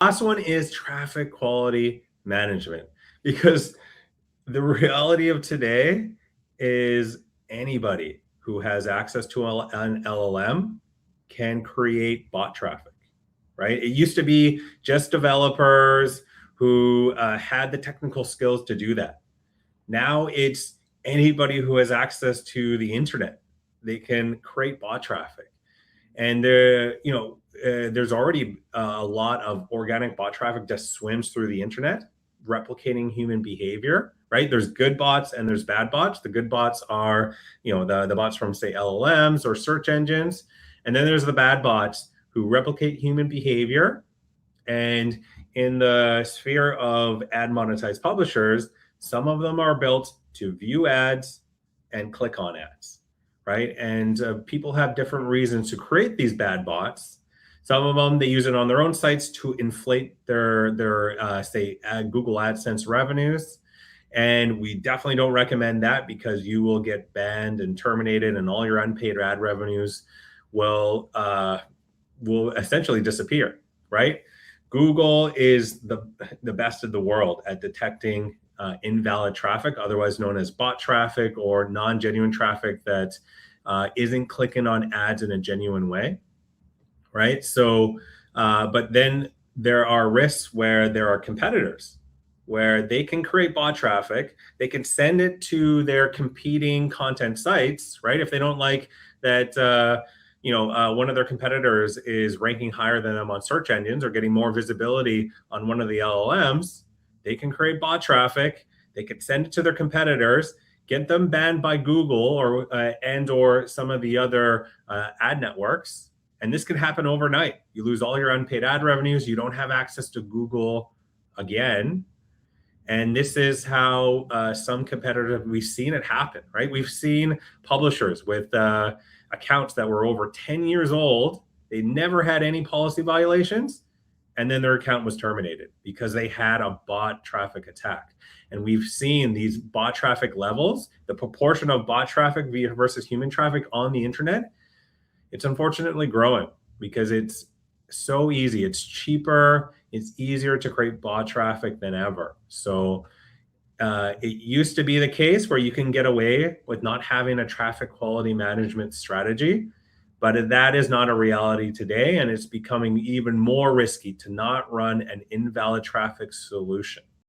Last one is traffic quality management, because the reality of today is anybody who has access to an LLM can create bot traffic, right? It used to be just developers who had the technical skills to do that. Now it's anybody who has access to the internet. They can create bot traffic. And there's already a lot of organic bot traffic that swims through the internet, replicating human behavior. Right? There's good bots and there's bad bots. The good bots are, the bots from, say, LLMs or search engines, and then there's the bad bots who replicate human behavior. And in the sphere of ad monetized publishers, some of them are built to view ads and click on ads, right? And people have different reasons to create these bad bots. Some of them, they use it on their own sites to inflate their say, Google AdSense revenues. And we definitely don't recommend that, because you will get banned and terminated, and all your unpaid ad revenues will essentially disappear, right? Google is the best of the world at detecting invalid traffic, otherwise known as bot traffic or non-genuine traffic that isn't clicking on ads in a genuine way, right? So, but then there are risks where there are competitors where they can create bot traffic. They can send it to their competing content sites, right? If they don't like that, one of their competitors is ranking higher than them on search engines or getting more visibility on one of the LLMs, they can create bot traffic. They could send it to their competitors, get them banned by Google or some of the other ad networks. And this can happen overnight. You lose all your unpaid ad revenues. You don't have access to Google again. And this is how some competitors, we've seen it happen, right? We've seen publishers with accounts that were over 10 years old. They never had any policy violations. And then their account was terminated because they had a bot traffic attack. And we've seen these bot traffic levels, the proportion of bot traffic versus human traffic on the internet, it's unfortunately growing because it's so easy. It's cheaper. It's easier to create bot traffic than ever. So it used to be the case where you can get away with not having a traffic quality management strategy, but that is not a reality today. And it's becoming even more risky to not run an invalid traffic solution.